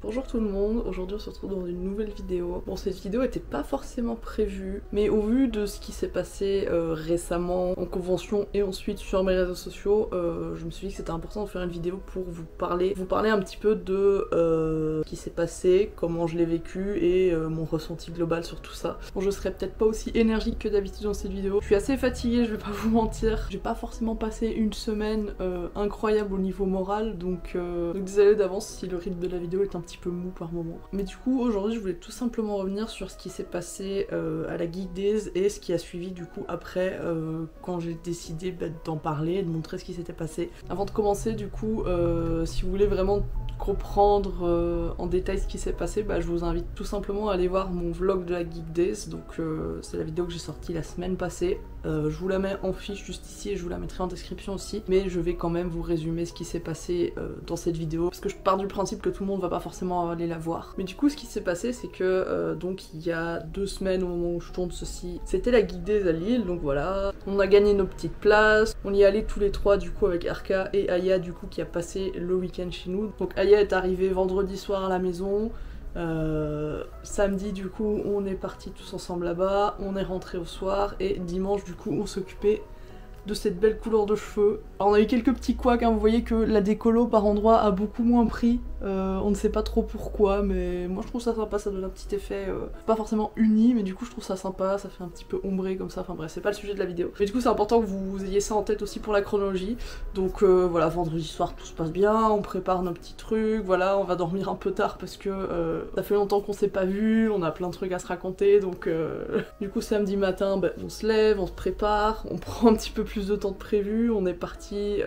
Bonjour tout le monde, aujourd'hui on se retrouve dans une nouvelle vidéo. Bon, cette vidéo était pas forcément prévue, mais au vu de ce qui s'est passé récemment en convention et ensuite sur mes réseaux sociaux, je me suis dit que c'était important de faire une vidéo pour vous parler un petit peu de ce qui s'est passé, comment je l'ai vécu et mon ressenti global sur tout ça. Bon, je serai peut-être pas aussi énergique que d'habitude dans cette vidéo. Je suis assez fatiguée, je vais pas vous mentir. J'ai pas forcément passé une semaine incroyable au niveau moral, donc désolée d'avance si le rythme de la vidéo est un petit peu mou par moment. Mais du coup aujourd'hui je voulais tout simplement revenir sur ce qui s'est passé à la Geek Days et ce qui a suivi du coup après quand j'ai décidé d'en parler et de montrer ce qui s'était passé. Avant de commencer du coup si vous voulez vraiment comprendre en détail ce qui s'est passé, je vous invite tout simplement à aller voir mon vlog de la Geek Days, donc c'est la vidéo que j'ai sortie la semaine passée. Je vous la mets en fiche juste ici et je vous la mettrai en description aussi, mais je vais quand même vous résumer ce qui s'est passé dans cette vidéo parce que je pars du principe que tout le monde va pas forcément aller la voir. Mais du coup ce qui s'est passé c'est que donc il y a 2 semaines au moment où je tourne ceci, c'était la Geek Days à Lille, donc voilà, on a gagné nos petites places, on y allait tous les trois du coup avec Arka et Aya du coup qui a passé le week-end chez nous. Donc Aya est arrivée vendredi soir à la maison. Samedi du coup on est partis tous ensemble là-bas, on est rentré au soir et dimanche du coup on s'occupait de cette belle couleur de cheveux. Alors on a eu quelques petits couacs, hein, vous voyez que la décolo par endroit a beaucoup moins pris, on ne sait pas trop pourquoi, mais moi je trouve ça sympa, ça donne un petit effet pas forcément uni, mais du coup je trouve ça sympa, ça fait un petit peu ombré comme ça, enfin bref c'est pas le sujet de la vidéo. Mais du coup c'est important que vous ayez ça en tête aussi pour la chronologie, donc voilà, vendredi soir tout se passe bien, on prépare nos petits trucs, voilà, on va dormir un peu tard parce que ça fait longtemps qu'on s'est pas vu, on a plein de trucs à se raconter, donc du coup samedi matin on se lève, on se prépare, on prend un petit peu plus de temps que prévu, on est parti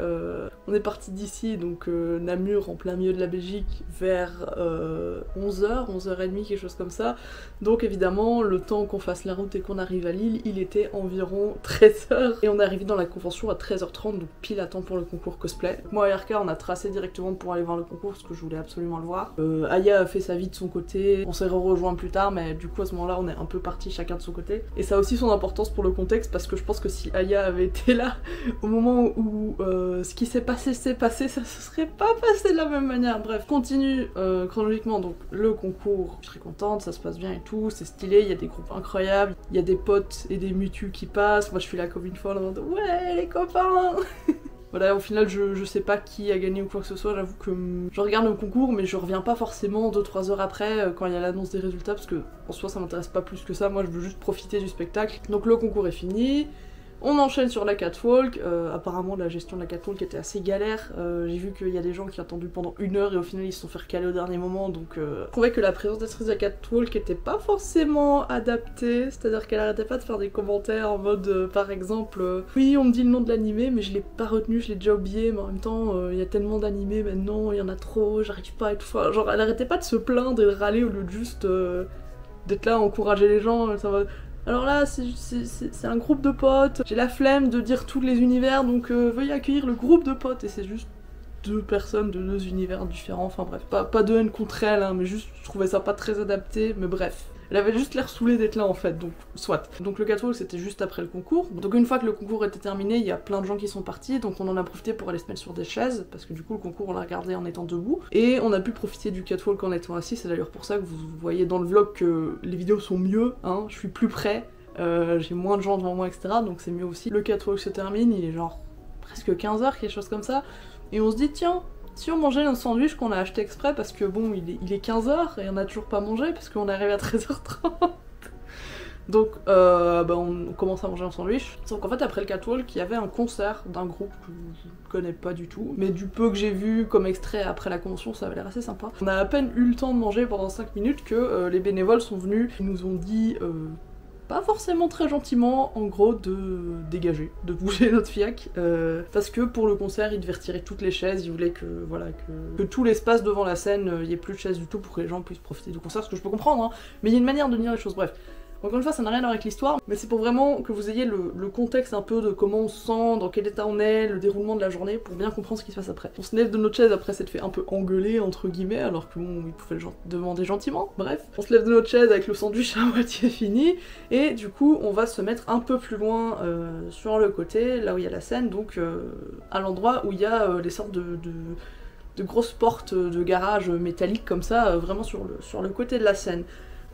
d'ici, donc Namur en plein milieu de la Belgique vers 11h, 11h30, quelque chose comme ça. Donc évidemment le temps qu'on fasse la route et qu'on arrive à Lille, il était environ 13h et on est arrivé dans la convention à 13h30, donc pile à temps pour le concours cosplay. Moi et Arka on a tracé directement pour aller voir le concours parce que je voulais absolument le voir. Aya a fait sa vie de son côté, on s'est rejoint plus tard, mais du coup à ce moment là on est un peu partis chacun de son côté. Et ça a aussi son importance pour le contexte parce que je pense que si Aya avait été là au moment où ce qui s'est passé, ça se serait pas passé de la même manière. Bref, continue chronologiquement, donc le concours, je suis très contente, ça se passe bien et tout, c'est stylé, il y a des groupes incroyables, il y a des potes et des mutus qui passent, moi je suis là comme une folle en mode ouais les copains. Voilà, au final je sais pas qui a gagné ou quoi que ce soit, j'avoue que je regarde le concours mais je reviens pas forcément 2-3 heures après quand il y a l'annonce des résultats parce que en soi ça m'intéresse pas plus que ça, moi je veux juste profiter du spectacle. Donc le concours est fini. On enchaîne sur la catwalk, apparemment la gestion de la catwalk était assez galère, j'ai vu qu'il y a des gens qui ont attendu pendant 1 heure et au final ils se sont fait recaler au dernier moment, donc je trouvais que la présentatrice de la catwalk était pas forcément adaptée, c'est-à-dire qu'elle arrêtait pas de faire des commentaires en mode par exemple oui on me dit le nom de l'animé mais je l'ai pas retenu, je l'ai déjà oublié, mais en même temps il y a tellement d'animés maintenant, il y en a trop, j'arrive pas et tout, enfin, genre elle arrêtait pas de se plaindre et de râler au lieu de juste d'être là à encourager les gens, ça va... Alors là, c'est un groupe de potes, j'ai la flemme de dire tous les univers, donc veuillez accueillir le groupe de potes, et c'est juste 2 personnes de 2 univers différents, enfin bref, pas de haine contre elle, hein, mais juste je trouvais ça pas très adapté, mais bref. Elle avait juste l'air saoulée d'être là en fait, donc soit. Donc le catwalk c'était juste après le concours. Donc une fois que le concours était terminé, il y a plein de gens qui sont partis, donc on en a profité pour aller se mettre sur des chaises, parce que du coup le concours on l'a regardé en étant debout. Et on a pu profiter du catwalk en étant assis, c'est d'ailleurs pour ça que vous voyez dans le vlog que les vidéos sont mieux, hein, je suis plus près, j'ai moins de gens devant moi, etc. Donc c'est mieux aussi. Le catwalk se termine, il est genre presque 15h, quelque chose comme ça, et on se dit tiens, si on mangeait un sandwich qu'on a acheté exprès parce que bon il est 15h et on a toujours pas mangé parce qu'on est arrivé à 13h30. Donc on commence à manger un sandwich. Donc en fait après le catwalk il y avait un concert d'un groupe que je connais pas du tout, mais du peu que j'ai vu comme extrait après la convention ça avait l'air assez sympa. On a à peine eu le temps de manger pendant 5 minutes que les bénévoles sont venus, ils nous ont dit pas forcément très gentiment, en gros, de dégager, de bouger notre fiac, parce que pour le concert, ils devaient retirer toutes les chaises, ils voulaient que, voilà, que tout l'espace devant la scène, il y ait plus de chaises du tout pour que les gens puissent profiter du concert, ce que je peux comprendre, hein, mais il y a une manière de dire les choses, bref. Encore une fois, ça n'a rien à voir avec l'histoire, mais c'est pour vraiment que vous ayez le contexte un peu de comment on se sent, dans quel état on est, le déroulement de la journée, pour bien comprendre ce qui se passe après. On se lève de notre chaise après s'être fait un peu engueuler, entre guillemets, alors que bon, il pouvait le demander gentiment, bref. On se lève de notre chaise avec le sandwich à moitié fini, et du coup, on va se mettre un peu plus loin sur le côté, là où il y a la scène, donc à l'endroit où il y a les sortes de grosses portes de garage métalliques comme ça, vraiment sur le côté de la scène.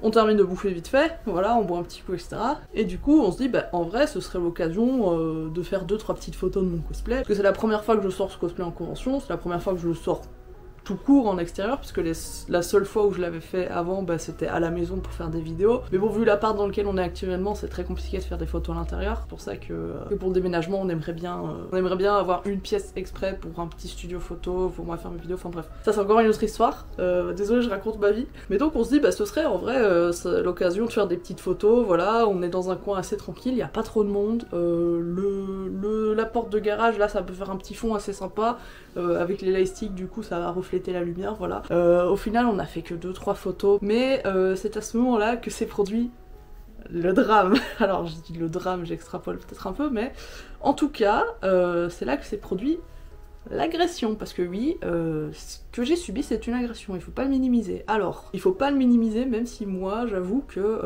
On termine de bouffer vite fait, voilà, on boit un petit coup, etc. Et du coup, on se dit, bah en vrai, ce serait l'occasion de faire 2-3 petites photos de mon cosplay. Parce que c'est la première fois que je sors ce cosplay en convention, c'est la première fois que je le sors tout court en extérieur, puisque la seule fois où je l'avais fait avant, bah, c'était à la maison pour faire des vidéos. Mais bon, vu l'appart dans lequel on est actuellement, c'est très compliqué de faire des photos à l'intérieur. C'est pour ça que pour le déménagement, on aimerait bien avoir une pièce exprès pour un petit studio photo, pour moi faire mes vidéos, enfin bref. Ça c'est encore une autre histoire, désolé je raconte ma vie. Mais donc on se dit, bah ce serait en vrai l'occasion de faire des petites photos, voilà, on est dans un coin assez tranquille, il n'y a pas trop de monde. La porte de garage, là ça peut faire un petit fond assez sympa, avec les lightsticks du coup ça va refléter la lumière, voilà. Au final on a fait que 2-3 photos, mais c'est à ce moment-là que s'est produit le drame. Alors je dis le drame, j'extrapole peut-être un peu, mais en tout cas c'est là que s'est produit l'agression, parce que oui, ce que j'ai subi c'est une agression, il faut pas le minimiser. Alors, il faut pas le minimiser, même si moi j'avoue que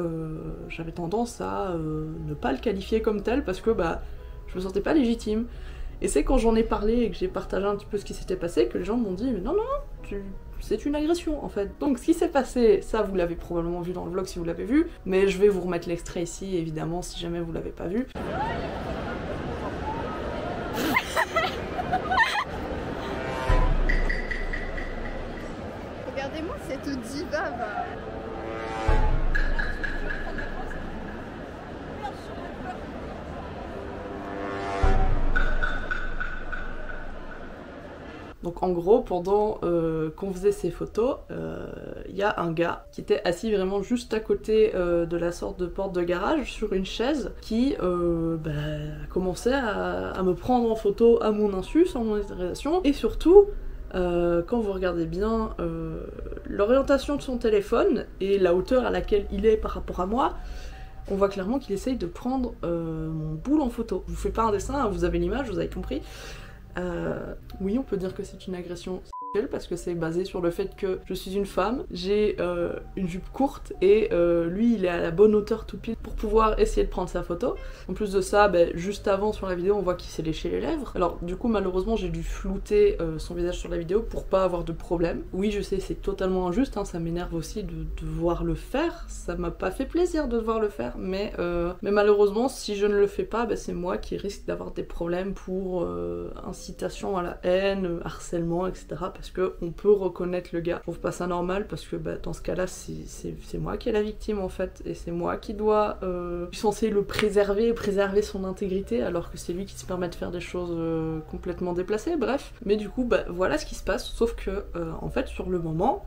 j'avais tendance à ne pas le qualifier comme tel, parce que bah je me sentais pas légitime. Et c'est quand j'en ai parlé et que j'ai partagé un petit peu ce qui s'était passé que les gens m'ont dit mais non, c'est une agression en fait. Donc ce qui s'est passé, ça vous l'avez probablement vu dans le vlog si vous l'avez vu, mais je vais vous remettre l'extrait ici évidemment si jamais vous l'avez pas vu. Regardez-moi cette diva va. Donc en gros, pendant qu'on faisait ces photos, il y a un gars qui était assis vraiment juste à côté de la sorte de porte de garage sur une chaise qui a commencé à me prendre en photo à mon insu, sans mon autorisation, et surtout quand vous regardez bien l'orientation de son téléphone et la hauteur à laquelle il est par rapport à moi, on voit clairement qu'il essaye de prendre mon boule en photo. Je vous fais pas un dessin, hein, vous avez l'image, vous avez compris. Oui, on peut dire que c'est une agression sexuelle parce que c'est basé sur le fait que je suis une femme, j'ai une jupe courte et lui il est à la bonne hauteur tout pile pour pouvoir essayer de prendre sa photo. En plus de ça, juste avant sur la vidéo on voit qu'il s'est léché les lèvres. Alors du coup malheureusement j'ai dû flouter son visage sur la vidéo pour pas avoir de problème. Oui je sais c'est totalement injuste, hein, ça m'énerve aussi de devoir le faire, ça m'a pas fait plaisir de devoir le faire, mais malheureusement si je ne le fais pas, c'est moi qui risque d'avoir des problèmes pour incitation à la haine, harcèlement, etc. Parce que on peut reconnaître le gars. Je trouve pas ça normal parce que dans ce cas-là, c'est moi qui est la victime en fait, et c'est moi qui dois je suis censée le préserver son intégrité, alors que c'est lui qui se permet de faire des choses complètement déplacées, bref. Mais du coup, voilà ce qui se passe, sauf que en fait, sur le moment,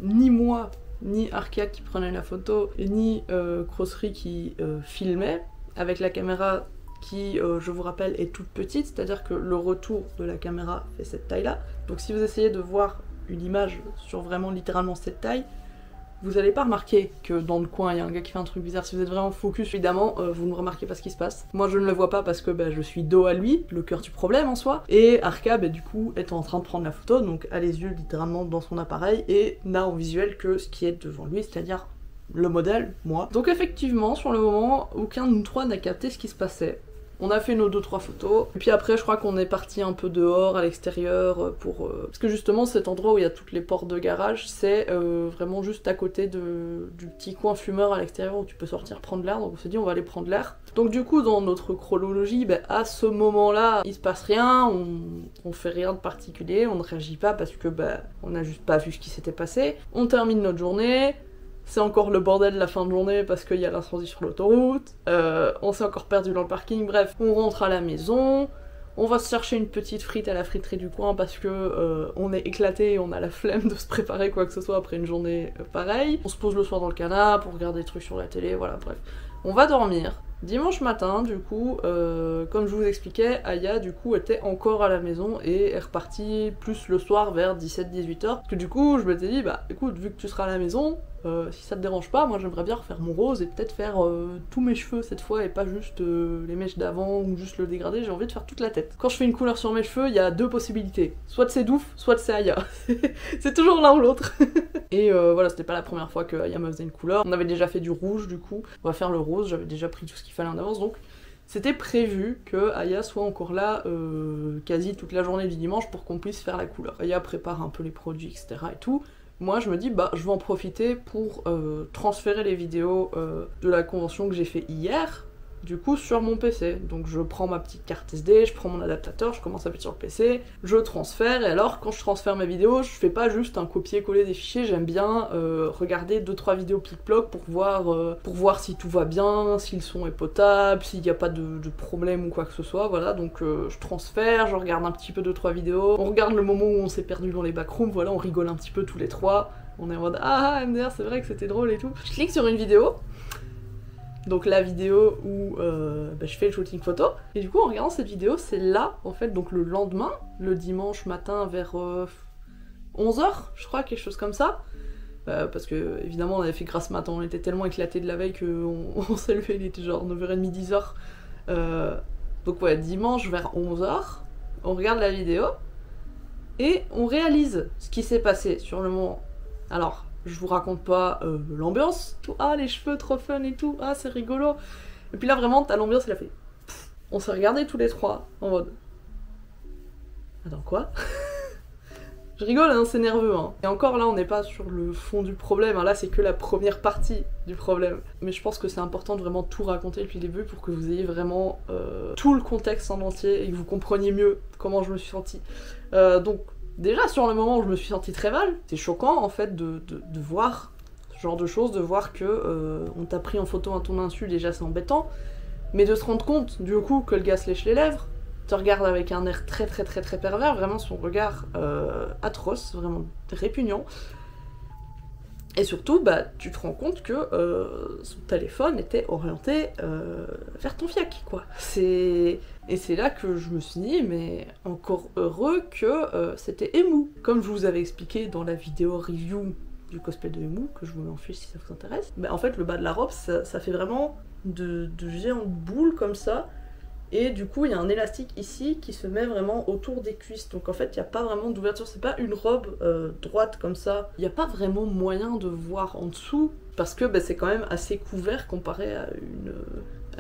ni moi, ni Arca qui prenait la photo, ni Crossery qui filmait, avec la caméra qui, je vous rappelle, est toute petite, c'est-à-dire que le retour de la caméra fait cette taille-là. Donc si vous essayez de voir une image sur vraiment littéralement cette taille, vous n'allez pas remarquer que dans le coin il y a un gars qui fait un truc bizarre. Si vous êtes vraiment focus, évidemment, vous ne remarquez pas ce qui se passe. Moi je ne le vois pas parce que je suis dos à lui, le cœur du problème en soi, et Arca du coup est en train de prendre la photo, donc a les yeux littéralement dans son appareil et n'a en visuel que ce qui est devant lui, c'est-à-dire le modèle, moi. Donc effectivement, sur le moment, aucun de nous trois n'a capté ce qui se passait. On a fait nos 2-3 photos, et puis après je crois qu'on est parti un peu dehors, à l'extérieur, pour... Parce que justement cet endroit où il y a toutes les portes de garage, c'est vraiment juste à côté du petit coin fumeur à l'extérieur où tu peux sortir prendre l'air, donc on s'est dit on va aller prendre l'air. Donc du coup dans notre chronologie, à ce moment-là, il se passe rien, on fait rien de particulier, on ne réagit pas parce que on n'a juste pas vu ce qui s'était passé. On termine notre journée. C'est encore le bordel la fin de journée parce qu'il y a l'incendie sur l'autoroute, on s'est encore perdu dans le parking, bref, on rentre à la maison, on va se chercher une petite frite à la friterie du coin parce que on est éclaté et on a la flemme de se préparer quoi que ce soit après une journée pareille. On se pose le soir dans le canapé pour regarder des trucs sur la télé, voilà, bref. On va dormir. Dimanche matin, du coup, comme je vous expliquais, Aya, du coup, était encore à la maison et est repartie plus le soir vers 17-18h. Parce que du coup, je m'étais dit, écoute, vu que tu seras à la maison, si ça te dérange pas, moi j'aimerais bien refaire mon rose et peut-être faire tous mes cheveux cette fois et pas juste les mèches d'avant ou juste le dégradé, j'ai envie de faire toute la tête. Quand je fais une couleur sur mes cheveux, il y a deux possibilités. Soit c'est Douf, soit c'est Aya. C'est toujours l'un ou l'autre. Et voilà, c'était pas la première fois que Aya me faisait une couleur. On avait déjà fait du rouge du coup, on va faire le rose, j'avais déjà pris tout ce qu'il fallait en avance, donc C'était prévu que Aya soit encore là quasi toute la journée du dimanche pour qu'on puisse faire la couleur. Aya prépare un peu les produits, etc. et tout. Moi, je me dis, bah, je vais en profiter pour transférer les vidéos de la convention que j'ai fait hier, du coup, sur mon PC. Donc je prends ma petite carte SD, je prends mon adaptateur, je commence à mettre sur le PC, je transfère, et alors, quand je transfère mes vidéos, je fais pas juste un copier-coller des fichiers, j'aime bien regarder 2-3 vidéos plic-ploc pour voir si tout va bien, si le son est potable, s'il n'y a pas de problème ou quoi que ce soit, voilà. Donc je transfère, je regarde un petit peu 2-3 vidéos, on regarde le moment où on s'est perdu dans les backrooms, voilà, on rigole un petit peu tous les trois, on est en mode « Ah, MDR, c'est vrai que c'était drôle et tout ». Je clique sur une vidéo, donc la vidéo où je fais le shooting photo, et du coup en regardant cette vidéo, c'est là, en fait, donc le lendemain, le dimanche matin vers 11h, je crois, quelque chose comme ça, parce que évidemment on avait fait grasse matin, on était tellement éclatés de la veille qu'on s'est levé, il était genre 9h30, 10h, donc ouais, dimanche vers 11h, on regarde la vidéo, et on réalise ce qui s'est passé sur le moment. Alors, je vous raconte pas l'ambiance, tout, ah les cheveux trop fun et tout, ah c'est rigolo. Et puis là vraiment, t'as l'ambiance, elle a fait. On s'est regardés tous les trois en mode. Attends quoi? Je rigole, hein, c'est nerveux. Hein. Et encore là, on n'est pas sur le fond du problème, hein. Là c'est que la première partie du problème. Mais je pense que c'est important de vraiment tout raconter depuis le début pour que vous ayez vraiment tout le contexte en entier et que vous compreniez mieux comment je me suis sentie. Donc, déjà, sur le moment où je me suis sentie très mal, c'est choquant en fait de voir ce genre de choses, de voir que on t'a pris en photo à ton insu, déjà c'est embêtant, mais de se rendre compte du coup que le gars se lèche les lèvres, te regarde avec un air très pervers, vraiment son regard atroce, vraiment répugnant, et surtout bah tu te rends compte que son téléphone était orienté vers ton fiac quoi. Et c'est là que je me suis dit, mais encore heureux que c'était Emu. Comme je vous avais expliqué dans la vidéo review du cosplay de Emu, que je vous mets en fiche si ça vous intéresse, bah en fait le bas de la robe, ça fait vraiment de géantes boules comme ça, et du coup il y a un élastique ici qui se met vraiment autour des cuisses, donc en fait il n'y a pas vraiment d'ouverture, c'est pas une robe droite comme ça, il n'y a pas vraiment moyen de voir en dessous, parce que bah, c'est quand même assez couvert comparé à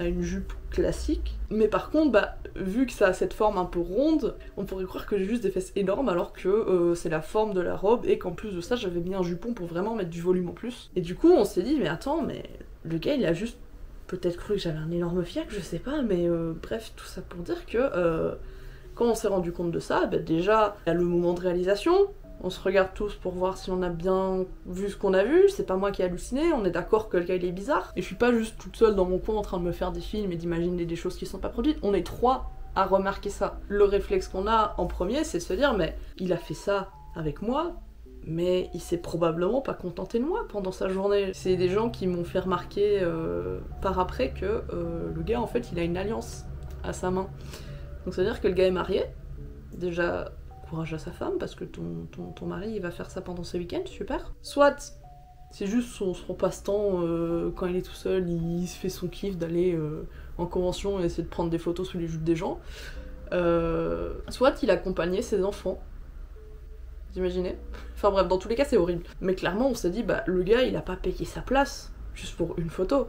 une jupe classique. Mais par contre, bah, vu que ça a cette forme un peu ronde, on pourrait croire que j'ai juste des fesses énormes alors que c'est la forme de la robe et qu'en plus de ça, j'avais mis un jupon pour vraiment mettre du volume en plus. Et du coup, on s'est dit, mais attends, mais le gars, il a juste peut-être cru que j'avais un énorme fiac, je sais pas, mais bref, tout ça pour dire que quand on s'est rendu compte de ça, bah, déjà, il y a le moment de réalisation. On se regarde tous pour voir si on a bien vu ce qu'on a vu, c'est pas moi qui ai halluciné, on est d'accord que le gars il est bizarre. Et je suis pas juste toute seule dans mon coin en train de me faire des films et d'imaginer des choses qui sont pas produites, on est trois à remarquer ça. Le réflexe qu'on a en premier, c'est de se dire, mais il a fait ça avec moi, mais il s'est probablement pas contenté de moi pendant sa journée. C'est des gens qui m'ont fait remarquer par après que le gars en fait il a une alliance à sa main. Donc ça veut dire que le gars est marié, déjà... Courage à sa femme, parce que ton mari il va faire ça pendant ses week-ends, super. Soit c'est juste son passe-temps quand il est tout seul, il se fait son kiff d'aller en convention et essayer de prendre des photos sous les jupes des gens. Soit il accompagnait ses enfants. Vous imaginez? Enfin bref, dans tous les cas c'est horrible. Mais clairement on s'est dit, bah le gars il a pas payé sa place juste pour une photo.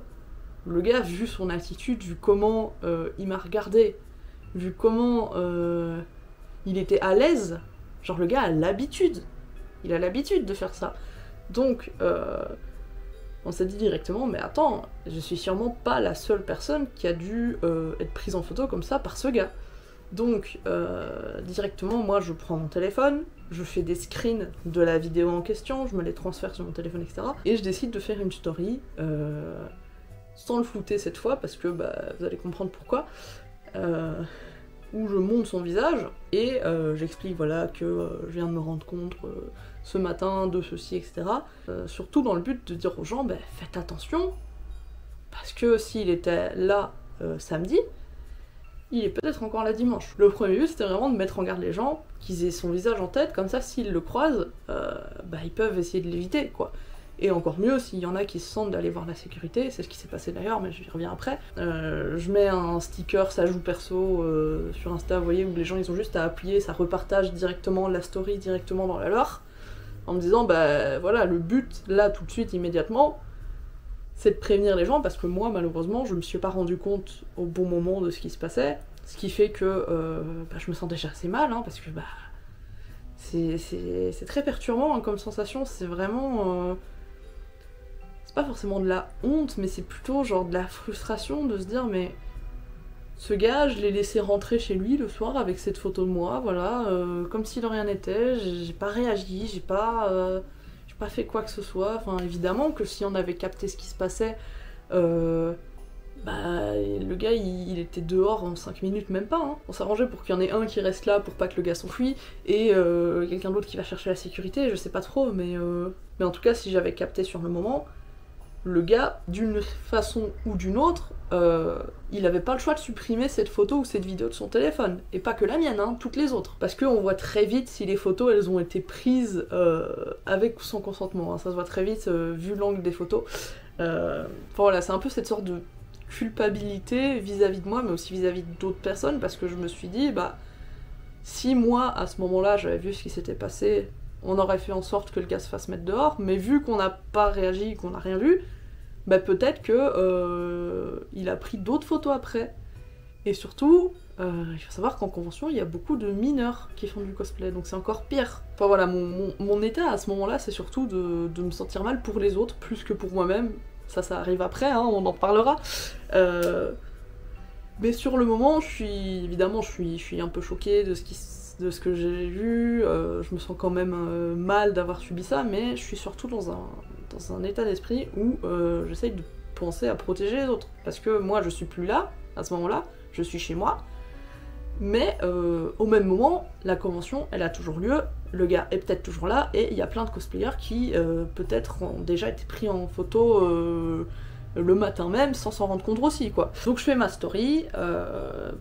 Le gars, vu son attitude, vu comment il m'a regardé, vu comment... il était à l'aise, genre le gars a l'habitude, il a l'habitude de faire ça. Donc, on s'est dit directement, mais attends, je suis sûrement pas la seule personne qui a dû être prise en photo comme ça par ce gars. Donc, directement, moi je prends mon téléphone, je fais des screens de la vidéo en question, je me les transfère sur mon téléphone, etc. Et je décide de faire une story, sans le flouter cette fois, parce que bah, vous allez comprendre pourquoi. Où je montre son visage et j'explique voilà que je viens de me rendre compte ce matin de ceci, etc. Surtout dans le but de dire aux gens, bah, faites attention, parce que s'il était là samedi, il est peut-être encore là dimanche. Le premier but c'était vraiment de mettre en garde les gens, qu'ils aient son visage en tête, comme ça s'ils le croisent, bah, ils peuvent essayer de l'éviter quoi. Et encore mieux s'il y en a qui se sentent d'aller voir la sécurité, c'est ce qui s'est passé d'ailleurs, mais j'y reviens après. Je mets un sticker, ça joue perso sur Insta, vous voyez, où les gens ils ont juste à appuyer, ça repartage directement la story directement dans la leur, en me disant bah voilà, le but là tout de suite immédiatement, c'est de prévenir les gens, parce que moi, malheureusement, je me suis pas rendu compte au bon moment de ce qui se passait, ce qui fait que je me sens déjà assez mal, hein, parce que c'est très perturbant hein, comme sensation, c'est vraiment... c'est pas forcément de la honte, mais c'est plutôt genre de la frustration de se dire, mais ce gars, je l'ai laissé rentrer chez lui le soir avec cette photo de moi, voilà, comme si de rien n'était, j'ai pas réagi, j'ai pas fait quoi que ce soit, enfin évidemment que si on avait capté ce qui se passait, le gars il était dehors en 5 minutes, même pas, hein. On s'arrangeait pour qu'il y en ait un qui reste là pour pas que le gars s'enfuit, et quelqu'un d'autre qui va chercher la sécurité, je sais pas trop, mais en tout cas si j'avais capté sur le moment, le gars, d'une façon ou d'une autre, il avait pas le choix de supprimer cette photo ou cette vidéo de son téléphone. Et pas que la mienne, hein, toutes les autres. Parce qu'on voit très vite si les photos, elles ont été prises avec ou sans consentement. Hein. Ça se voit très vite, vu l'angle des photos. Voilà, c'est un peu cette sorte de culpabilité vis-à-vis de moi, mais aussi vis-à-vis d'autres personnes, parce que je me suis dit, si moi, à ce moment-là, j'avais vu ce qui s'était passé, on aurait fait en sorte que le gars se fasse mettre dehors, mais vu qu'on n'a pas réagi, qu'on n'a rien vu, peut-être que il a pris d'autres photos après. Et surtout, il faut savoir qu'en convention, il y a beaucoup de mineurs qui font du cosplay, donc c'est encore pire. Enfin voilà, mon état à ce moment-là, c'est surtout de me sentir mal pour les autres, plus que pour moi-même. Ça arrive après, hein, on en parlera. Mais sur le moment, je suis un peu choquée de ce que j'ai vu, je me sens quand même mal d'avoir subi ça, mais je suis surtout dans un état d'esprit où j'essaye de penser à protéger les autres. Parce que moi, je suis plus là, à ce moment-là, je suis chez moi, mais au même moment, la convention, elle a toujours lieu, le gars est peut-être toujours là, et il y a plein de cosplayers qui, peut-être, ont déjà été pris en photo le matin même, sans s'en rendre compte aussi, quoi. Donc je fais ma story,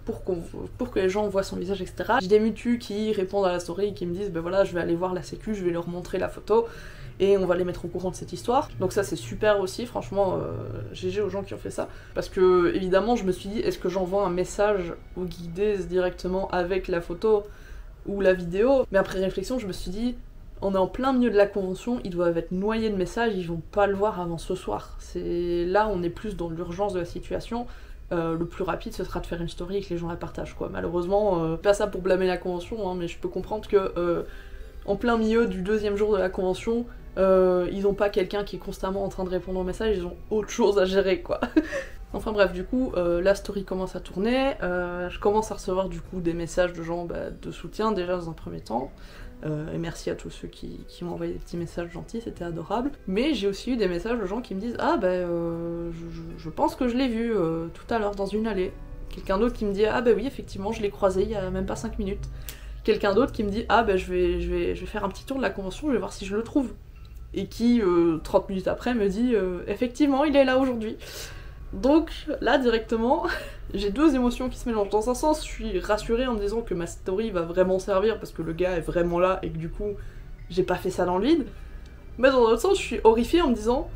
pour que les gens voient son visage, etc. J'ai des mutus qui répondent à la story, qui me disent, voilà, je vais aller voir la sécu, je vais leur montrer la photo, et on va les mettre au courant de cette histoire. Donc ça c'est super aussi, franchement, GG aux gens qui ont fait ça. Parce que, évidemment, je me suis dit, est-ce que j'envoie un message aux guidés directement avec la photo ou la vidéo? Mais après réflexion, je me suis dit, on est en plein milieu de la convention, ils doivent être noyés de messages, ils vont pas le voir avant ce soir. Là, on est plus dans l'urgence de la situation. Le plus rapide, ce sera de faire une story et que les gens la partagent, quoi. Malheureusement, pas ça pour blâmer la convention, hein, mais je peux comprendre que en plein milieu du 2e jour de la convention, ils ont pas quelqu'un qui est constamment en train de répondre aux messages, ils ont autre chose à gérer, quoi. Enfin bref, du coup, la story commence à tourner, je commence à recevoir du coup des messages de gens de soutien, déjà dans un premier temps. Et merci à tous ceux qui m'ont envoyé des petits messages gentils, c'était adorable. Mais j'ai aussi eu des messages de gens qui me disent « Ah je pense que je l'ai vu tout à l'heure dans une allée ». Quelqu'un d'autre qui me dit « Ah oui, effectivement, je l'ai croisé il y a même pas 5 minutes ». Quelqu'un d'autre qui me dit « Ah je vais faire un petit tour de la convention, je vais voir si je le trouve ». Et qui, 30 minutes après, me dit « Effectivement, il est là aujourd'hui ». Donc là, directement, j'ai deux émotions qui se mélangent. Dans un sens, je suis rassurée en me disant que ma story va vraiment servir parce que le gars est vraiment là et que du coup, j'ai pas fait ça dans le vide. Mais dans l'autre sens, je suis horrifiée en me disant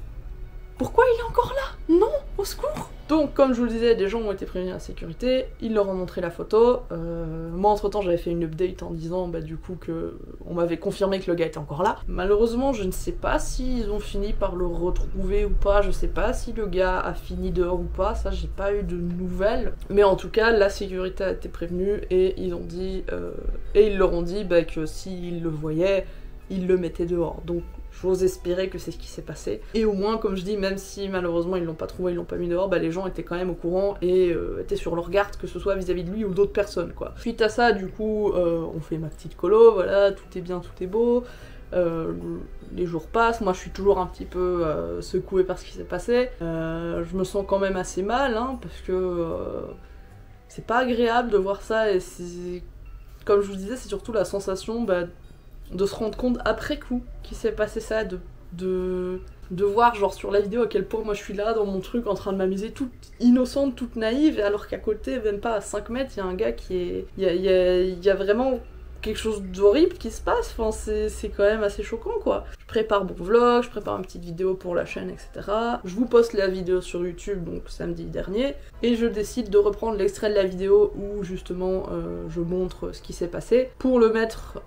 pourquoi il est encore là? Non, au secours! Donc, comme je vous le disais, des gens ont été prévenus à la sécurité, ils leur ont montré la photo. Moi, entre-temps, j'avais fait une update en disant, du coup, que on m'avait confirmé que le gars était encore là. Malheureusement, je ne sais pas s'ils ont fini par le retrouver ou pas, je sais pas si le gars a fini dehors ou pas, ça, j'ai pas eu de nouvelles. Mais en tout cas, la sécurité a été prévenue et ils ont dit, ils leur ont dit que s'ils le voyaient, ils le mettaient dehors. Donc, j'ose espérer que c'est ce qui s'est passé. Et au moins, comme je dis, même si malheureusement ils l'ont pas trouvé, ils l'ont pas mis dehors, les gens étaient quand même au courant et étaient sur leur garde, que ce soit vis-à-vis de lui ou d'autres personnes, quoi. Suite à ça, du coup, on fait ma petite colo, voilà, tout est bien, tout est beau. Les jours passent, moi je suis toujours un petit peu secouée par ce qui s'est passé. Je me sens quand même assez mal, hein, parce que c'est pas agréable de voir ça, et comme je vous disais, c'est surtout la sensation de se rendre compte après coup qu'il s'est passé ça, de voir genre sur la vidéo à quel point moi je suis là dans mon truc en train de m'amuser toute innocente, toute naïve, alors qu'à côté, même pas à 5 mètres, il y a un gars qui est... Il y a vraiment quelque chose d'horrible qui se passe, enfin c'est quand même assez choquant quoi. Je prépare mon vlog, je prépare une petite vidéo pour la chaîne, etc. Je vous poste la vidéo sur YouTube, donc samedi dernier, et je décide de reprendre l'extrait de la vidéo où justement je montre ce qui s'est passé pour le mettre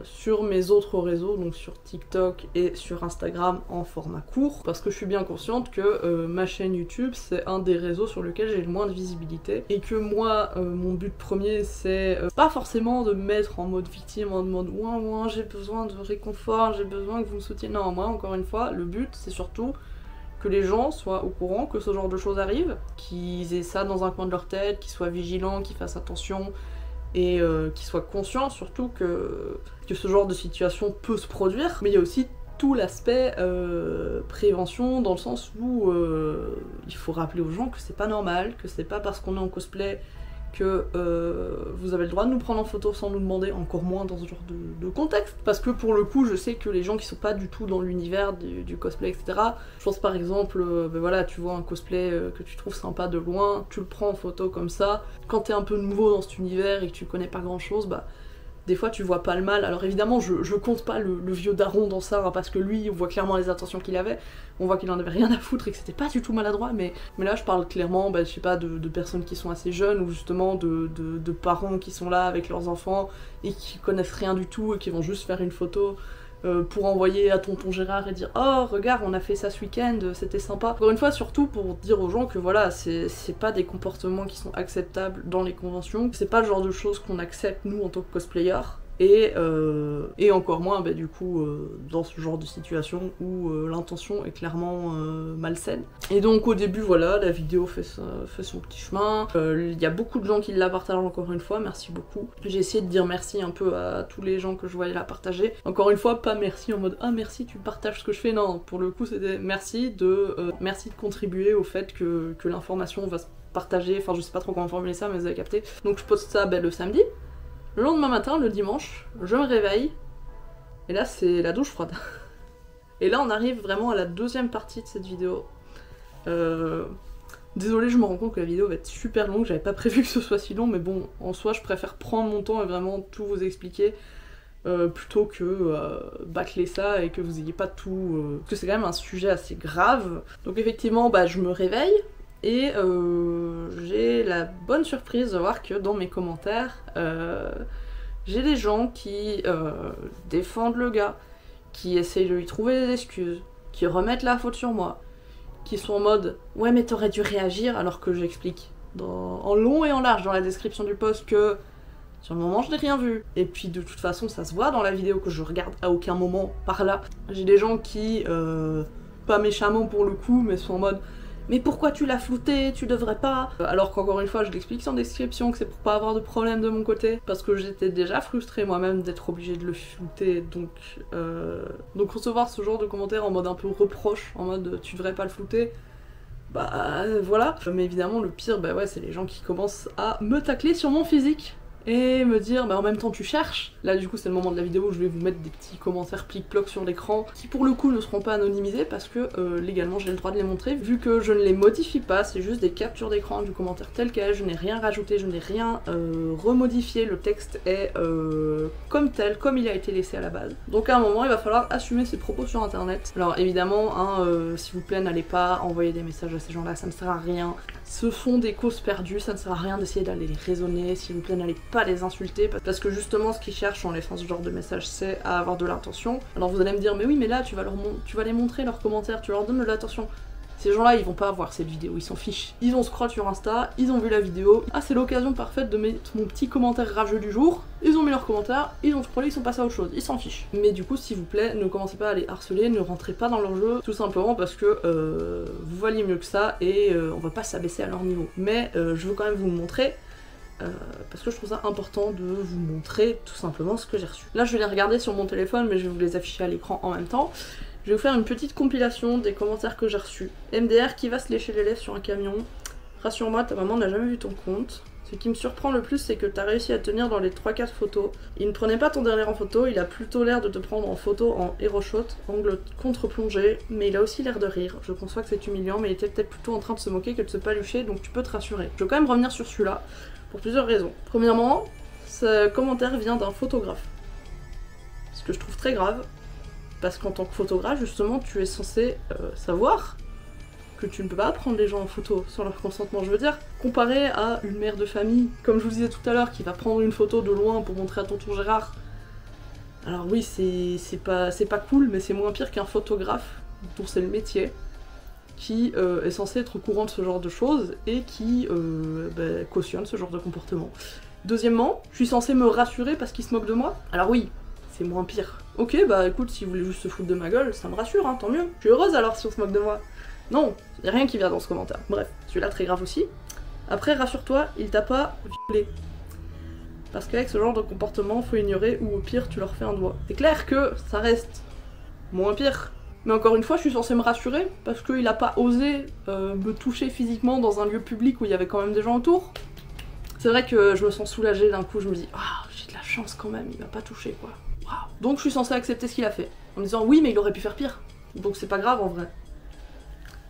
sur mes autres réseaux, donc sur TikTok et sur Instagram en format court, parce que je suis bien consciente que ma chaîne YouTube c'est un des réseaux sur lequel j'ai le moins de visibilité, et que moi mon but premier c'est pas forcément de me mettre en mode victime, en mode ouin j'ai besoin de réconfort, j'ai besoin que vous me souteniez. Non, moi encore une fois, le but c'est surtout que les gens soient au courant que ce genre de choses arrive, qu'ils aient ça dans un coin de leur tête, qu'ils soient vigilants, qu'ils fassent attention, et qu'ils soient conscients surtout que ce genre de situation peut se produire. Mais il y a aussi tout l'aspect prévention, dans le sens où il faut rappeler aux gens que c'est pas normal, que c'est pas parce qu'on est en cosplay que vous avez le droit de nous prendre en photo sans nous demander, encore moins dans ce genre de contexte. Parce que pour le coup, je sais que les gens qui sont pas du tout dans l'univers du cosplay, etc. Je pense par exemple, ben voilà, tu vois un cosplay que tu trouves sympa de loin, tu le prends en photo comme ça. Quand t'es un peu nouveau dans cet univers et que tu connais pas grand chose, bah des fois tu vois pas le mal. Alors évidemment je compte pas le vieux daron dans ça, hein, parce que lui on voit clairement les intentions qu'il avait, on voit qu'il en avait rien à foutre et que c'était pas du tout maladroit, mais là je parle clairement, bah, je sais pas, de personnes qui sont assez jeunes, ou justement de parents qui sont là avec leurs enfants et qui connaissent rien du tout et qui vont juste faire une photo pour envoyer à tonton Gérard et dire oh regarde on a fait ça ce week-end, c'était sympa. Encore une fois, surtout pour dire aux gens que voilà, c'est pas des comportements qui sont acceptables dans les conventions, c'est pas le genre de choses qu'on accepte nous en tant que cosplayer, et encore moins bah, du coup dans ce genre de situation où l'intention est clairement malsaine. Et donc au début voilà, la vidéo fait son petit chemin, il y a beaucoup de gens qui la partagent encore une fois, merci beaucoup. J'ai essayé de dire merci un peu à tous les gens que je voyais la partager. Encore une fois, pas merci en mode ah merci tu partages ce que je fais, non, pour le coup c'était merci de contribuer au fait que l'information va se partager, enfin je sais pas trop comment formuler ça mais vous avez capté. Donc je poste ça le samedi. Le lendemain matin, le dimanche, je me réveille, et là c'est la douche froide. Et là on arrive vraiment à la deuxième partie de cette vidéo. Désolée, je me rends compte que la vidéo va être super longue, j'avais pas prévu que ce soit si long, mais bon, en soi je préfère prendre mon temps et vraiment tout vous expliquer, plutôt que bâcler ça et que vous ayez pas tout... Parce que c'est quand même un sujet assez grave. Donc effectivement, bah je me réveille, et j'ai la bonne surprise de voir que dans mes commentaires, j'ai des gens qui défendent le gars, qui essayent de lui trouver des excuses, qui remettent la faute sur moi, qui sont en mode « Ouais mais t'aurais dû réagir » alors que j'explique en long et en large dans la description du post que sur le moment je n'ai rien vu. Et puis de toute façon ça se voit dans la vidéo que je regarde à aucun moment par là. J'ai des gens qui, pas méchamment pour le coup, mais sont en mode mais pourquoi tu l'as flouté, tu devrais pas. Alors qu'encore une fois je l'explique sans description que c'est pour pas avoir de problème de mon côté, parce que j'étais déjà frustrée moi-même d'être obligée de le flouter, donc recevoir ce genre de commentaires en mode un peu reproche, en mode tu devrais pas le flouter, bah voilà. Mais évidemment le pire bah ouais c'est les gens qui commencent à me tacler sur mon physique et me dire bah en même temps tu cherches. Là du coup c'est le moment de la vidéo où je vais vous mettre des petits commentaires plic-ploc sur l'écran qui pour le coup ne seront pas anonymisés parce que légalement j'ai le droit de les montrer vu que je ne les modifie pas, c'est juste des captures d'écran du commentaire tel quel, je n'ai rien rajouté, je n'ai rien remodifié, le texte est comme tel, comme il a été laissé à la base. Donc à un moment il va falloir assumer ses propos sur internet. Alors évidemment hein, s'il vous plaît n'allez pas envoyer des messages à ces gens là, ça ne sert à rien. Ce sont des causes perdues, ça ne sert à rien d'essayer d'aller les raisonner, s'il vous plaît n'allez pas les insulter, parce que justement ce qu'ils cherchent en laissant ce genre de message c'est à avoir de l'intention. Alors vous allez me dire mais oui mais là tu vas les montrer leurs commentaires, tu leur donnes de l'attention. Ces gens-là ils vont pas voir cette vidéo, ils s'en fichent. Ils ont scroll sur Insta, ils ont vu la vidéo, ah c'est l'occasion parfaite de mettre mon petit commentaire rageux du jour, ils ont mis leurs commentaires, ils ont scrollé, ils sont passés à autre chose, ils s'en fichent. Mais du coup s'il vous plaît ne commencez pas à les harceler, ne rentrez pas dans leur jeu, tout simplement parce que vous valiez mieux que ça et on va pas s'abaisser à leur niveau. Mais je veux quand même vous le montrer. Parce que je trouve ça important de vous montrer tout simplement ce que j'ai reçu. Là je vais les regarder sur mon téléphone mais je vais vous les afficher à l'écran en même temps. Je vais vous faire une petite compilation des commentaires que j'ai reçus. MDR qui va se lécher les lèvres sur un camion. Rassure-moi, ta maman n'a jamais vu ton compte. Ce qui me surprend le plus c'est que t'as réussi à tenir dans les 3-4 photos. Il ne prenait pas ton dernier en photo, il a plutôt l'air de te prendre en photo en hero shot, angle contre-plongée, mais il a aussi l'air de rire. Je conçois que c'est humiliant mais il était peut-être plutôt en train de se moquer que de se palucher donc tu peux te rassurer. Je vais quand même revenir sur celui-là. Pour plusieurs raisons. Premièrement, ce commentaire vient d'un photographe. Ce que je trouve très grave, parce qu'en tant que photographe, justement, tu es censé savoir que tu ne peux pas prendre les gens en photo sans leur consentement. Je veux dire, comparé à une mère de famille, comme je vous disais tout à l'heure, qui va prendre une photo de loin pour montrer à tonton Gérard. Alors oui, c'est pas cool, mais c'est moins pire qu'un photographe, dont c'est le métier, qui est censé être au courant de ce genre de choses et qui cautionne ce genre de comportement. Deuxièmement, je suis censée me rassurer parce qu'il se moque de moi. Alors oui, c'est moins pire. Ok, bah écoute, si vous voulez juste se foutre de ma gueule, ça me rassure, hein, tant mieux. Je suis heureuse alors si on se moque de moi. Non, y'a rien qui vient dans ce commentaire. Bref, celui-là très grave aussi. Après, rassure-toi, il t'a pas violé. Parce qu'avec ce genre de comportement, faut ignorer ou au pire, tu leur fais un doigt. C'est clair que ça reste moins pire. Mais encore une fois, je suis censée me rassurer parce qu'il a pas osé me toucher physiquement dans un lieu public où il y avait quand même des gens autour. C'est vrai que je me sens soulagée d'un coup, je me dis « Ah, j'ai de la chance quand même, il m'a pas touché quoi. Wow. » Donc je suis censée accepter ce qu'il a fait. En me disant « Oui, mais il aurait pu faire pire. » Donc c'est pas grave en vrai.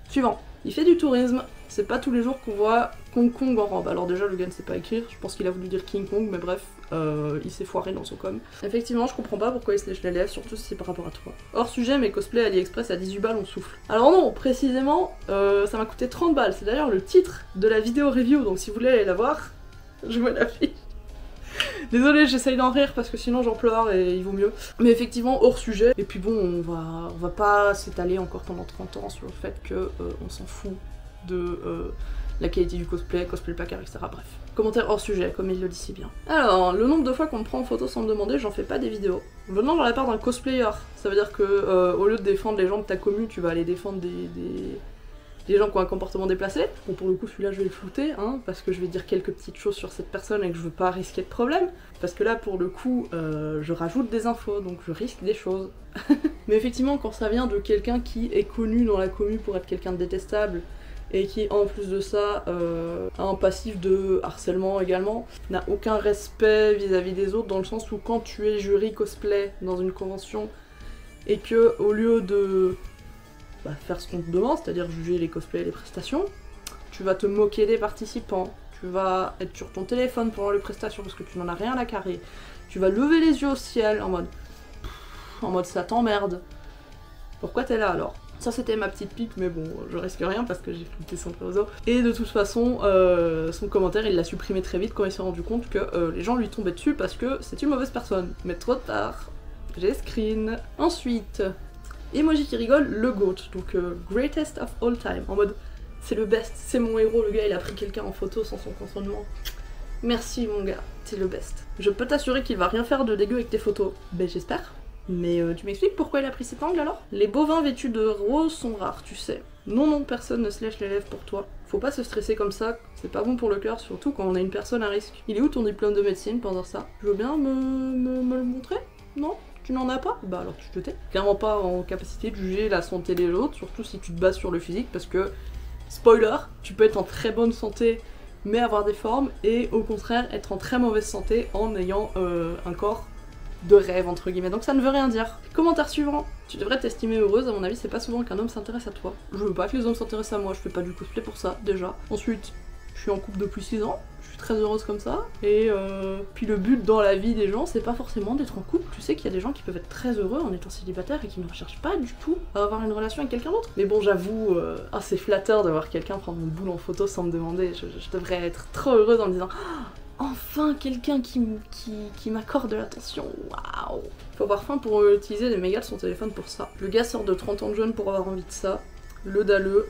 Suivant. Il fait du tourisme. C'est pas tous les jours qu'on voit Kong Kong en robe. Alors déjà, le gars ne sait pas écrire. Je pense qu'il a voulu dire King Kong, mais bref, il s'est foiré dans son com. Effectivement, je comprends pas pourquoi il se lèche les lèvres, surtout si c'est par rapport à toi. Hors sujet, mes cosplays AliExpress à 18 balles, on souffle. Alors non, précisément, ça m'a coûté 30 balles. C'est d'ailleurs le titre de la vidéo review, donc si vous voulez aller la voir, je me l'affiche. Désolée, j'essaye d'en rire parce que sinon j'en pleure et il vaut mieux. Mais effectivement, hors sujet. Et puis bon, on va pas s'étaler encore pendant 30 ans sur le fait que on s'en fout de la qualité du cosplay, cosplay placard, etc. Bref. Commentaire hors sujet, comme il le dit si bien. Alors, le nombre de fois qu'on me prend en photo sans me demander, j'en fais pas des vidéos. Venant de la part d'un cosplayer, ça veut dire que au lieu de défendre les gens de ta commu, tu vas aller défendre des gens qui ont un comportement déplacé. Bon, pour le coup, celui-là, je vais le flouter, hein, parce que je vais dire quelques petites choses sur cette personne et que je veux pas risquer de problème. Parce que là, pour le coup, je rajoute des infos, donc je risque des choses. Mais effectivement, quand ça vient de quelqu'un qui est connu dans la commu pour être quelqu'un de détestable, et qui, en plus de ça, a un passif de harcèlement également, n'a aucun respect vis-à-vis des autres, dans le sens où quand tu es jury cosplay dans une convention, et que, au lieu de faire ce qu'on te demande, c'est-à-dire juger les cosplays et les prestations, tu vas te moquer des participants, tu vas être sur ton téléphone pendant les prestations parce que tu n'en as rien à carrer, tu vas lever les yeux au ciel en mode ça t'emmerde. Pourquoi t'es là alors? Ça c'était ma petite pique, mais bon, je risque rien parce que j'ai flouté son réseau. Et de toute façon, son commentaire il l'a supprimé très vite quand il s'est rendu compte que les gens lui tombaient dessus parce que c'est une mauvaise personne. Mais trop tard, j'ai screen. Ensuite, emoji qui rigole, le GOAT, donc greatest of all time, en mode c'est le best, c'est mon héros, le gars il a pris quelqu'un en photo sans son consentement. Merci mon gars, t'es le best. Je peux t'assurer qu'il va rien faire de dégueu avec tes photos. Ben j'espère. Mais tu m'expliques pourquoi il a pris cet angle alors? Les bovins vêtus de rose sont rares, tu sais. Non, personne ne se lèche les lèvres pour toi. Faut pas se stresser comme ça, c'est pas bon pour le cœur, surtout quand on a une personne à risque. Il est où ton diplôme de médecine pendant ça? Je veux bien me le montrer? Non? Tu n'en as pas? Bah alors tu te tais. Clairement pas en capacité de juger la santé des autres, surtout si tu te bases sur le physique, parce que, spoiler, tu peux être en très bonne santé mais avoir des formes, et au contraire être en très mauvaise santé en ayant un corps de rêve entre guillemets, donc ça ne veut rien dire. Commentaire suivant. Tu devrais t'estimer heureuse, à mon avis c'est pas souvent qu'un homme s'intéresse à toi. Je veux pas que les hommes s'intéressent à moi, je fais pas du cosplay pour ça, déjà. Ensuite, je suis en couple depuis 6 ans, je suis très heureuse comme ça, et puis le but dans la vie des gens, c'est pas forcément d'être en couple. Tu sais qu'il y a des gens qui peuvent être très heureux en étant célibataires et qui ne recherchent pas du tout à avoir une relation avec quelqu'un d'autre. Mais bon, j'avoue, c'est flatteur de voir quelqu'un prendre mon boule en photo sans me demander. Je devrais être trop heureuse en me disant enfin quelqu'un qui m'accorde de l'attention, waouh. Faut avoir faim pour utiliser les mégas de son téléphone pour ça. Le gars sort de 30 ans de jeune pour avoir envie de ça, le dalleux.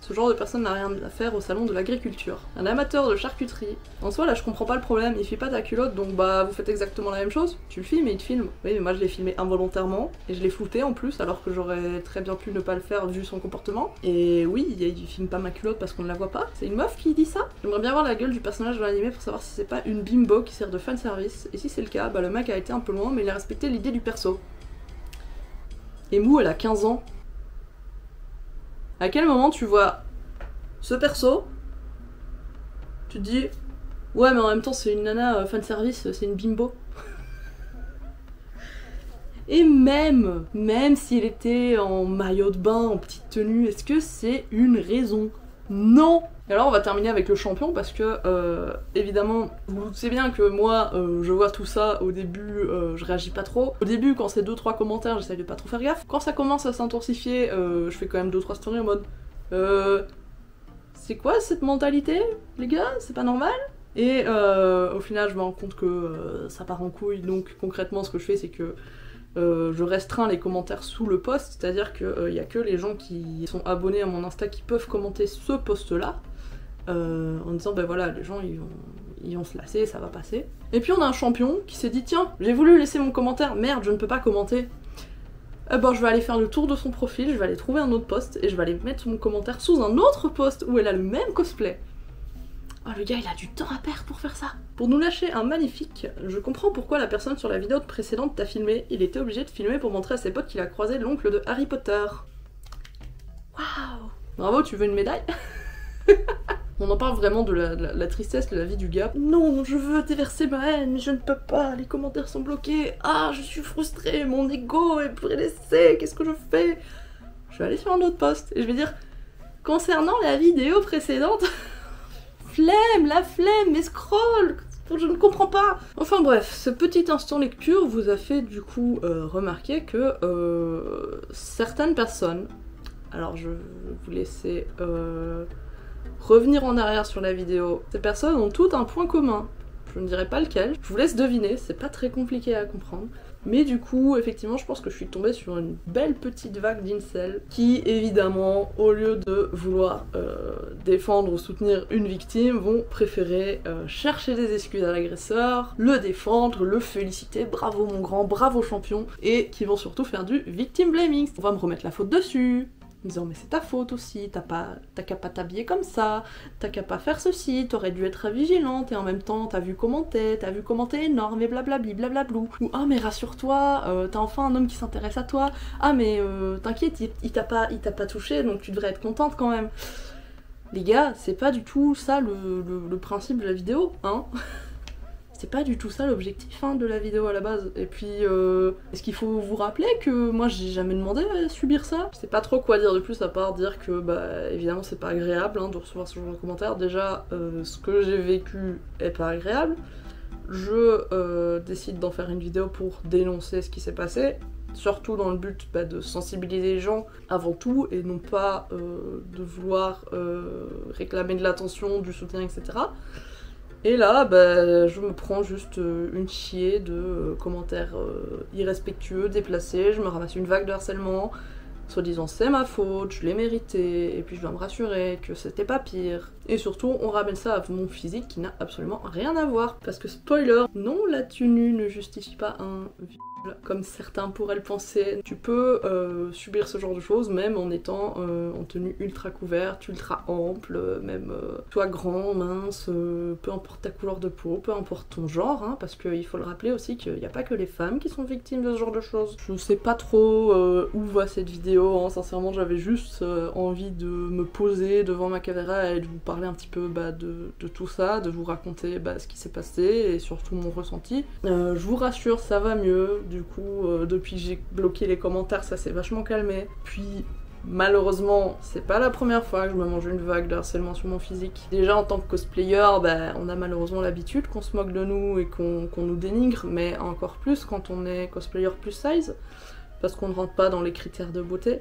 Ce genre de personne n'a rien à faire au salon de l'agriculture. Un amateur de charcuterie. En soi, là, je comprends pas le problème, il fait pas ta culotte, donc bah, vous faites exactement la même chose. Tu le filmes et il te filme. Oui, mais moi, je l'ai filmé involontairement, et je l'ai flouté en plus, alors que j'aurais très bien pu ne pas le faire vu son comportement. Et oui, il filme pas ma culotte parce qu'on ne la voit pas. C'est une meuf qui dit ça. J'aimerais bien voir la gueule du personnage de l'animé pour savoir si c'est pas une bimbo qui sert de fanservice. Et si c'est le cas, bah le mec a été un peu loin, mais il a respecté l'idée du perso. Et Mou, elle a 15 ans. À quel moment tu vois ce perso, tu te dis ouais mais en même temps c'est une nana fanservice, c'est une bimbo. Et même s'il était en maillot de bain, en petite tenue, est-ce que c'est une raison? Non! Et alors on va terminer avec le champion parce que évidemment vous vous doutez bien que moi je vois tout ça au début, je réagis pas trop. Au début quand c'est 2-3 commentaires j'essaye de pas trop faire gaffe. Quand ça commence à s'intensifier je fais quand même 2-3 stories en mode c'est quoi cette mentalité les gars, c'est pas normal. Et au final je me rends compte que ça part en couille, donc concrètement ce que je fais c'est que je restreins les commentaires sous le post, c'est-à-dire qu'il y a que les gens qui sont abonnés à mon Insta qui peuvent commenter ce post-là, en disant ben voilà, les gens ils vont se lasser, ça va passer. Et puis on a un champion qui s'est dit tiens, j'ai voulu laisser mon commentaire, merde, je ne peux pas commenter. Eh ben je vais aller faire le tour de son profil, je vais aller trouver un autre post et je vais aller mettre mon commentaire sous un autre post où elle a le même cosplay. Oh le gars il a du temps à perdre pour faire ça. Pour nous lâcher un magnifique, je comprends pourquoi la personne sur la vidéo précédente t'a filmé. Il était obligé de filmer pour montrer à ses potes qu'il a croisé l'oncle de Harry Potter. Waouh. Bravo, tu veux une médaille? On en parle vraiment de la tristesse de la vie du gars. Non, je veux déverser ma haine, mais je ne peux pas, les commentaires sont bloqués. Ah, je suis frustrée, mon ego est blessé, qu'est-ce que je fais? Je vais aller sur un autre post et je vais dire, concernant la vidéo précédente, flemme, la flemme, mais scroll, je ne comprends pas. Enfin bref, ce petit instant lecture vous a fait du coup remarquer que certaines personnes, alors je vais vous laisser revenir en arrière sur la vidéo, ces personnes ont toutes un point commun. Je ne dirai pas lequel, je vous laisse deviner, c'est pas très compliqué à comprendre. Mais du coup, effectivement, je pense que je suis tombée sur une belle petite vague d'incels qui, évidemment, au lieu de vouloir défendre ou soutenir une victime, vont préférer chercher des excuses à l'agresseur, le défendre, le féliciter, bravo mon grand, bravo champion, et qui vont surtout faire du victim blaming. On va me remettre la faute dessus, en disant mais c'est ta faute aussi, t'as qu'à pas t'habiller comme ça, t'as qu'à pas faire ceci, t'aurais dû être vigilante et en même temps t'as vu comment t'es énorme et blablabli blablablou. Ou ah mais rassure-toi, t'as enfin un homme qui s'intéresse à toi, ah mais t'inquiète, il t'a pas touché donc tu devrais être contente quand même. Les gars, c'est pas du tout ça le principe de la vidéo, hein. C'est pas du tout ça l'objectif hein, de la vidéo à la base. Et puis, est-ce qu'il faut vous rappeler que moi j'ai jamais demandé à subir ça? Je sais pas trop quoi dire de plus à part dire que, bah, évidemment c'est pas agréable hein, de recevoir ce genre de commentaires. Déjà, ce que j'ai vécu est pas agréable. Je décide d'en faire une vidéo pour dénoncer ce qui s'est passé. Surtout dans le but de sensibiliser les gens avant tout et non pas de vouloir réclamer de l'attention, du soutien, etc. Et là, bah, je me prends juste une chier de commentaires irrespectueux, déplacés, je me ramasse une vague de harcèlement, soi-disant c'est ma faute, je l'ai mérité, et puis je dois me rassurer que c'était pas pire. Et surtout, on ramène ça à mon physique qui n'a absolument rien à voir. Parce que spoiler, non, la tenue ne justifie pas un viol, comme certains pourraient le penser. Tu peux subir ce genre de choses même en étant en tenue ultra couverte, ultra ample, même toi grand, mince, peu importe ta couleur de peau, peu importe ton genre, hein, parce qu'il faut le rappeler aussi qu'il n'y a pas que les femmes qui sont victimes de ce genre de choses. Je sais pas trop où va cette vidéo, hein. Sincèrement j'avais juste envie de me poser devant ma caméra et de vous parler un petit peu de tout ça, de vous raconter ce qui s'est passé et surtout mon ressenti. Je vous rassure, ça va mieux, du coup depuis que j'ai bloqué les commentaires ça s'est vachement calmé. Puis malheureusement c'est pas la première fois que je me mange une vague de harcèlement sur mon physique. Déjà en tant que cosplayer, on a malheureusement l'habitude qu'on se moque de nous et qu'on nous dénigre, mais encore plus quand on est cosplayer plus size, parce qu'on ne rentre pas dans les critères de beauté,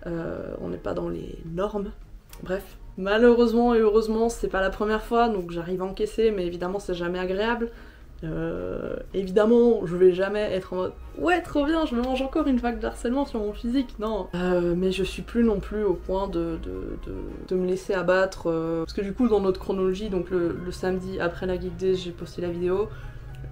on n'est pas dans les normes, bref. Malheureusement et heureusement, c'est pas la première fois, donc j'arrive à encaisser, mais évidemment c'est jamais agréable. Évidemment, je vais jamais être en mode ouais trop bien, je me mange encore une vague d'harcèlement sur mon physique, non. Mais je suis plus non plus au point de me laisser abattre, parce que du coup dans notre chronologie, donc le samedi après la Geek Days, j'ai posté la vidéo.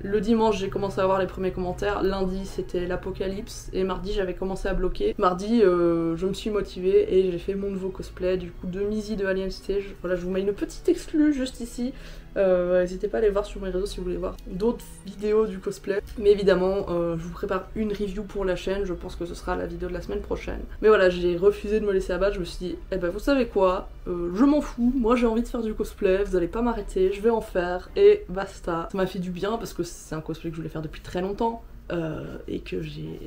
Le dimanche, j'ai commencé à avoir les premiers commentaires. Lundi, c'était l'apocalypse. Et mardi, j'avais commencé à bloquer. Mardi, je me suis motivée et j'ai fait mon nouveau cosplay, du coup, de Mizzy de Alien Stage. Voilà, je vous mets une petite exclue juste ici. N'hésitez pas à aller voir sur mes réseaux si vous voulez voir d'autres vidéos du cosplay. Mais évidemment, je vous prépare une review pour la chaîne. Je pense que ce sera la vidéo de la semaine prochaine. Mais voilà, j'ai refusé de me laisser abattre. Je me suis dit, eh ben vous savez quoi, je m'en fous. Moi, j'ai envie de faire du cosplay. Vous allez pas m'arrêter. Je vais en faire. Et basta. Ça m'a fait du bien parce que c'est un cosplay que je voulais faire depuis très longtemps. Et que j'ai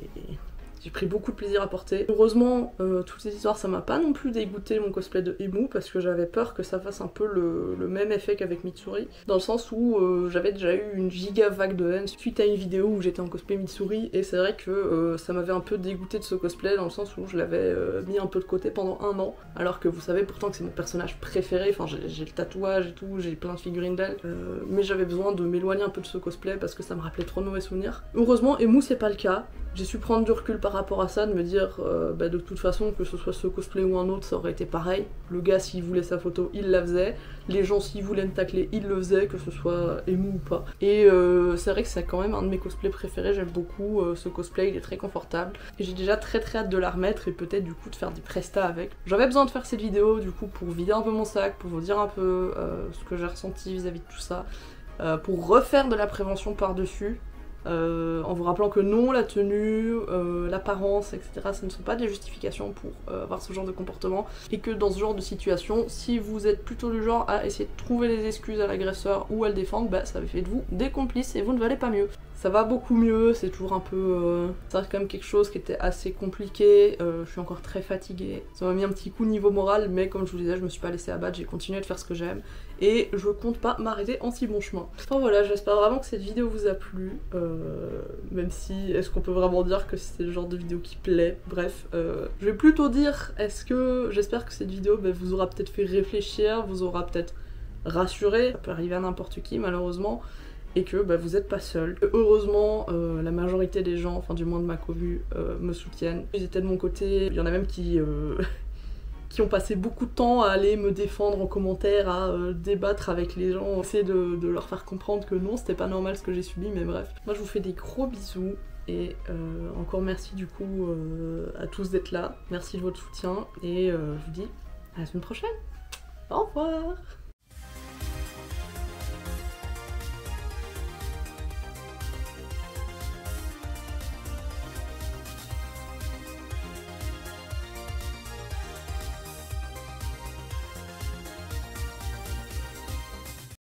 J'ai pris beaucoup de plaisir à porter. Heureusement, toutes ces histoires, ça m'a pas non plus dégoûté mon cosplay de Emu, parce que j'avais peur que ça fasse un peu le même effet qu'avec Mitsuri, dans le sens où j'avais déjà eu une giga vague de haine suite à une vidéo où j'étais en cosplay Mitsuri, et c'est vrai que ça m'avait un peu dégoûté de ce cosplay, dans le sens où je l'avais mis un peu de côté pendant 1 an, alors que vous savez pourtant que c'est mon personnage préféré, enfin j'ai le tatouage et tout, j'ai plein de figurines d'elle, mais j'avais besoin de m'éloigner un peu de ce cosplay parce que ça me rappelait trop de mauvais souvenirs. Heureusement, Emu c'est pas le cas. J'ai su prendre du recul par rapport à ça, de me dire de toute façon que ce soit ce cosplay ou un autre ça aurait été pareil. Le gars s'il voulait sa photo il la faisait, les gens s'ils voulaient me tacler ils le faisaient, que ce soit Emu ou pas. Et c'est vrai que c'est quand même un de mes cosplays préférés, j'aime beaucoup ce cosplay, il est très confortable. Et j'ai déjà très hâte de la remettre et peut-être du coup de faire des prestats avec. J'avais besoin de faire cette vidéo du coup pour vider un peu mon sac, pour vous dire un peu ce que j'ai ressenti vis-à-vis de tout ça, pour refaire de la prévention par-dessus. En vous rappelant que non, la tenue, l'apparence, etc. ça ne sont pas des justifications pour avoir ce genre de comportement, et que dans ce genre de situation, si vous êtes plutôt du genre à essayer de trouver des excuses à l'agresseur ou à le défendre, bah ça fait de vous des complices et vous ne valez pas mieux. Ça va beaucoup mieux, c'est toujours un peu... ça reste quand même quelque chose qui était assez compliqué, je suis encore très fatiguée. Ça m'a mis un petit coup niveau moral, mais comme je vous disais, je me suis pas laissée abattre, j'ai continué de faire ce que j'aime, et je compte pas m'arrêter en si bon chemin. Enfin voilà, j'espère vraiment que cette vidéo vous a plu, même si, est-ce qu'on peut vraiment dire que c'est le genre de vidéo qui plaît? Bref, je vais plutôt dire, j'espère que cette vidéo vous aura peut-être fait réfléchir, vous aura peut-être rassuré, ça peut arriver à n'importe qui malheureusement, et que vous êtes pas seul. Heureusement, la majorité des gens, enfin du moins de ma commu, me soutiennent. Ils étaient de mon côté, il y en a même qui ont passé beaucoup de temps à aller me défendre en commentaire, à débattre avec les gens, essayer de leur faire comprendre que non, c'était pas normal ce que j'ai subi, mais bref. Moi je vous fais des gros bisous, et encore merci du coup à tous d'être là, merci de votre soutien, et je vous dis à la semaine prochaine. Au revoir.